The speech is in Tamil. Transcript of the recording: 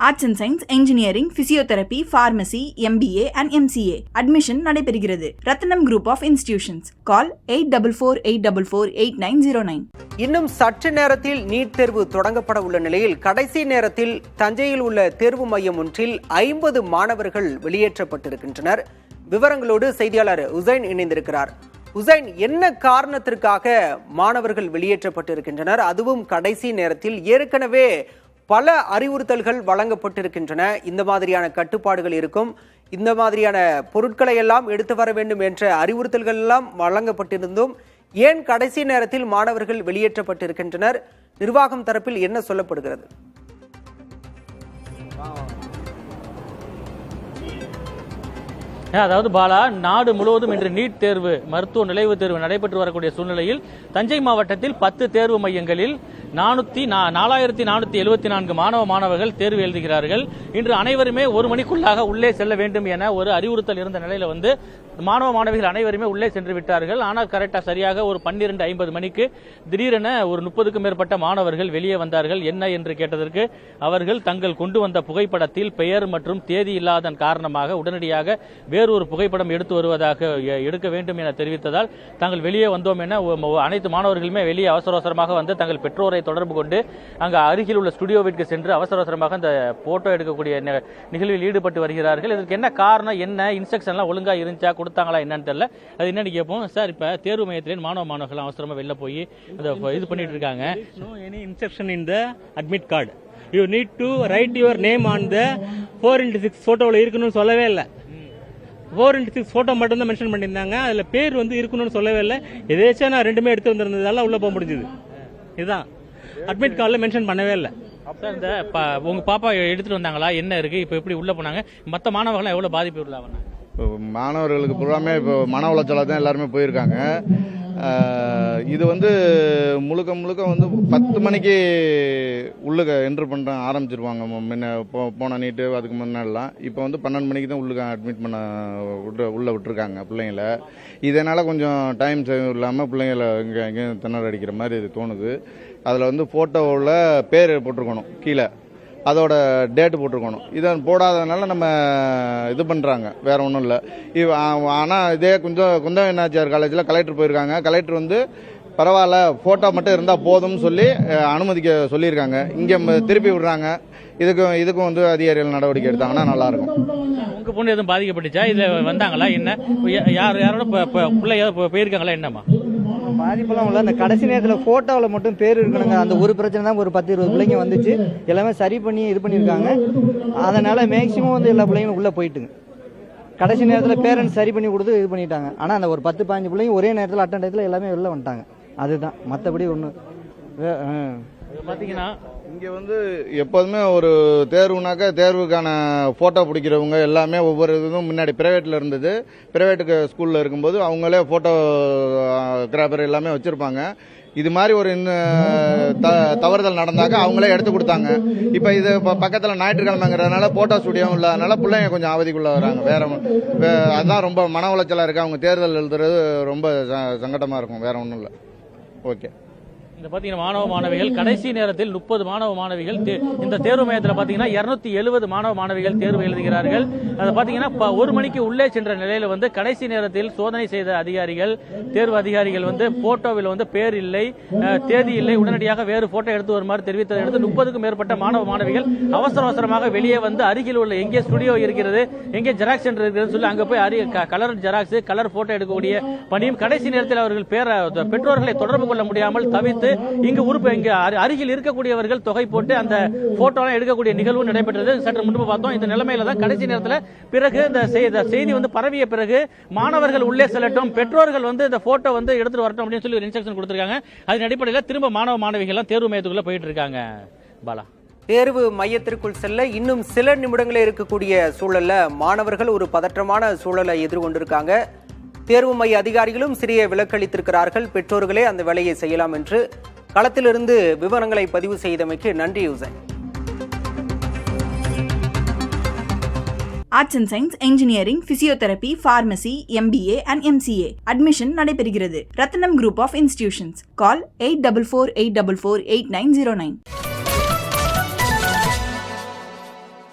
Arts and science, engineering, physiotherapy, pharmacy, MBA and MCA admission நடைபெறுகிறது. Rathinam group of institutions. கால் 84448909. இன்னும் சற்று நேரத்தில் நீட் தேர்வு தொடங்கப்பட உள்ள நிலையில் கடைசி நேரத்தில் தஞ்சையில் உள்ள தேர்வு மையம் ஒன்றில் 50 மாணவர்கள் வெளியேற்றப்பட்டிருக்கின்றனர். விவரங்களோடு செய்தியாளர் உசைன் இணைந்திருக்கிறார். உசைன், என்ன காரணத்திற்காக மாணவர்கள் வெளியேற்றப்பட்டிருக்கின்றனர்? அதுவும் கடைசி நேரத்தில். ஏற்கனவே பல அறிவுறுத்தல்கள் வழங்கப்பட்டிருக்கின்றன. இந்த மாதிரியான கட்டுப்பாடுகள் இருக்கும், இந்த மாதிரியான பொருட்களை எல்லாம் எடுத்து வர வேண்டும் என்ற அறிவுறுத்தல்கள் எல்லாம் வழங்கப்பட்டிருந்தும் ஏன் கடைசி நேரத்தில் மாணவர்கள் வெளியேற்றப்பட்டிருக்கின்றனர்? நிர்வாகம் தரப்பில் என்ன சொல்லப்படுகிறது? அதாவது பாலா, நாடு முழுவதும் இன்று நீட் தேர்வு, மருத்துவ நுழைவுத் தேர்வு நடைபெற்று வரக்கூடிய சூழ்நிலையில் தஞ்சை மாவட்டத்தில் 10 தேர்வு மையங்களில் 4474 மாணவர்கள் தேர்வு எழுதுகிறார்கள். இன்று அனைவருமே 1 மணிக்குள்ளாக உள்ளே செல்ல வேண்டும் என ஒரு அறிவுறுத்தல் இருந்த நிலையில மாணவிகள் அனைவருமே உள்ளே சென்று விட்டார்கள். ஆனால் கரெக்டா சரியாக ஒரு 12:50 மணிக்கு திடீரென ஒரு 30க்கும் மேற்பட்ட மாணவர்கள் வெளியே வந்தார்கள். என்ன என்று கேட்டதற்கு அவர்கள் தங்கள் கொண்டு வந்த புகைப்படத்தில் பெயர் மற்றும் தேதி இல்லாதன் காரணமாக உடனடியாக வேறொரு புகைப்படம் எடுக்க வேண்டும் என தெரிவித்ததால் தாங்கள் வெளியே வந்தோம் என அனைத்து மாணவர்களுமே வெளியே அவசரமாக வந்து தங்கள் பெற்றோரை தொடர்பு கொண்டு அங்கு அருகில் உள்ள ஸ்டுடியோவிற்கு சென்று அவசரமாக அந்த போட்டோ எடுக்கக்கூடிய நிகழ்வில் ஈடுபட்டு வருகிறார்கள். இதற்கு என்ன காரணம், என்ன இன்ஸ்ட்ரக்ஷன்லாம் ஒழுங்கா இருந்துச்சா, கொடுத்தாங்களா என்னன்னு தெரியல. அது என்னன்னு கேட்போம். சார், இப்ப தேர்வு மையத்திலே மாணவர்கள் அவசரமா வெளில போய் இது பண்ணிட்டு இருக்காங்க. No any instruction in the admit card. You need to write your name on the 4x6 போட்டோல இருக்கணும்னு சொல்லவே இல்லை. 4x6 போட்டோ மட்டும் தான் மென்ஷன் பண்ணியிருந்தாங்க. அதுல பேர் இருக்கணும்னு சொல்லவே இல்லை. எதேச்சா நான் ரெண்டுமே எடுத்து வந்திருந்ததால உள்ள போக முடிஞ்சது. இதுதான் அட்மிட் கார்டுல மென்ஷன் பண்ணவே இல்லை. சார், இந்த உங்க பாப்பா எடுத்துட்டு வந்தாங்களா, என்ன இருக்கு, இப்ப எப்படி உள்ள போனாங்க, மற்ற மாணவர்கள் எவ்வளவு பாதிப்பு உள்ளாங்க? மாணவர்களுக்கு பூராமே இப்போ மன உளைச்சலாக தான் எல்லாருமே போயிருக்காங்க. இது முழுக்க 10 மணிக்கு உள்ளுக்க என்ட்ரு பண்ண ஆரம்பிச்சிருவாங்க. முன்ன போன நீட்டு அதுக்கு முன்னாடிலாம் இப்போ 12 மணிக்கு தான் உள்ளுக்க அட்மிட் பண்ண உள்ளே விட்டுருக்காங்க பிள்ளைங்கள. இதனால் கொஞ்சம் டைம் சேவ் இல்லாமல் பிள்ளைங்களை இங்கே திணற அடிக்கிற மாதிரி இது தோணுது. அதில் ஃபோட்டோவில் பேர் போட்டிருக்கணும், கீழே அதோட டேட்டு போட்டிருக்கணும். இதை போடாததுனால நம்ம இது பண்ணுறாங்க, வேற ஒன்றும் இல்லை. ஆனால் இதே குந்தவை நாச்சியார் காலேஜில் கலெக்டர் போயிருக்காங்க. கலெக்டர் பரவாயில்ல, ஃபோட்டோ மட்டும் இருந்தால் போதும்னு சொல்லி அனுமதிக்க சொல்லியிருக்காங்க. இங்கே திருப்பி விடுறாங்க. இதுக்கும் அதிகாரிகள் நடவடிக்கை எடுத்தாங்கன்னா நல்லாயிருக்கும். உங்க பொண்ணு எதுவும் பாதிக்கப்பட்டுச்சா? இதில் வந்தாங்களா, என்ன யாரோட பிள்ளை போயிருக்காங்களா, என்னம்மா பாதிப்பெல்லாம் இல்லை. அந்த கடைசி நேரத்தில் ஃபோட்டோவில் மட்டும் பேர் இருக்கணுங்க. அந்த ஒரு பிரச்சனை தான். ஒரு 10-20 பிள்ளைங்க வந்துச்சு. எல்லாமே சரி பண்ணி இது பண்ணியிருக்காங்க. அதனால மேக்சிமம் எல்லா பிள்ளைங்களும் உள்ளே போயிட்டுங்க. கடைசி நேரத்தில் பேரண்ட்ஸ் சரி பண்ணி கொடுத்து இது பண்ணிட்டாங்க. ஆனால் அந்த ஒரு 10-15 பிள்ளைங்க ஒரே நேரத்தில் அட்டன் டயத்தில் எல்லாமே வெளில வந்துட்டாங்க. அதுதான், மற்றபடி ஒன்று பார்த்தீங்கன்னா இங்கே எப்போதுமே ஒரு தேர்வுனாக்கா தேர்வுக்கான ஃபோட்டோ பிடிக்கிறவங்க எல்லாமே ஒவ்வொரு இதுவும் முன்னாடி பிரைவேட்டில் இருந்தது. பிரைவேட்டுக்கு ஸ்கூலில் இருக்கும்போது அவங்களே ஃபோட்டோ கிராபர் எல்லாமே வச்சுருப்பாங்க. இது மாதிரி ஒரு தவறுதல் நடந்தாக்க அவங்களே எடுத்து கொடுத்தாங்க. இப்போ இது பக்கத்தில் ஞாயிற்றுக்கிழமைங்கிறதுனால ஃபோட்டோ ஸ்டுடியோவும் இல்லாதனால பிள்ளைங்க கொஞ்சம் அவதிக்குள்ளே வராங்க. அதுதான் ரொம்ப மன உளைச்சலாக இருக்குது. அவங்க தேர்தல் எழுதுறது ரொம்ப சங்கடமாக இருக்கும், வேற ஒன்றும் இல்லை. ஓகே. இந்த பாத்தீங்கன்னா மாணவிகள் கடைசி நேரத்தில் 30 மாணவிகள் இந்த தேர்வு மையத்தில் பாத்தீங்கன்னா 270 மாணவிகள் தேர்வு எழுதுகிறார்கள். அதை பாத்தீங்கன்னா 1 மணிக்கு உள்ளே சென்ற நிலையில கடைசி நேரத்தில் சோதனை செய்த தேர்வு அதிகாரிகள் போட்டோவில் பேர் இல்லை, தேதி இல்லை, உடனடியாக வேறு போட்டோ எடுத்து வருமாறு தெரிவித்ததை அடுத்து 30க்கும் மேற்பட்ட மாணவிகள் அவசரமாக வெளியே அருகில் உள்ள எங்கே ஸ்டுடியோ இருக்கிறது, எங்கே ஜெராக்ஸ் சென்டர் இருக்கிறது சொல்லி அங்க போய் கலர் ஜெராக்ஸ், கலர் போட்டோ எடுக்கக்கூடிய பணியும் கடைசி நேரத்தில் அவர்கள் பெற்றோர்களை தொடர்பு கொள்ள முடியாமல் தவித்து இங்கு அருகில் இருக்கக்கூடியவர்கள் தொகை போட்டு அந்த போட்டோ எடுக்கக்கூடிய நிகழ்வு நடைபெற்றது. சற்று முன்பு பார்த்தோம். இந்த நிலைமையில தான் கடைசி நேரத்தில் பிறகு இந்த செய்தி பரவிய பிறகு மாணவர்கள் உள்ளே செல்லட்டும், பெற்றோர்கள் இந்த போட்டோ எடுத்துட்டு வரட்டும் அப்படின்னு சொல்லி ஒரு இன்ஸ்ட்ரக்ஷன் கொடுத்திருக்காங்க. அதன் அடிப்படையில் திரும்ப மாணவிகள் தேர்வு மையத்துக்குள்ள போயிட்டு இருக்காங்க. பாலா, தேர்வு மையத்திற்குள் செல்ல இன்னும் சில நிமிடங்களே இருக்கக்கூடிய சூழல்ல மாணவர்கள் ஒரு பதற்றமான சூழலை எதிர்கொண்டிருக்காங்க. தேர்வு மைய அதிகாரிகளும் சிறிய விலக்களித்திருக்கிறார்கள். பெற்றோர்களே அந்த வேலையை செய்யலாம் என்று களத்திலிருந்து விவரங்களை பதிவு செய்தமைக்கு நன்றி யூசன். Arts and science, engineering, physiotherapy, pharmacy, MBA and MCA admission நடைபெறுகிறது. Rathinam group of institutions. Call 8448448909.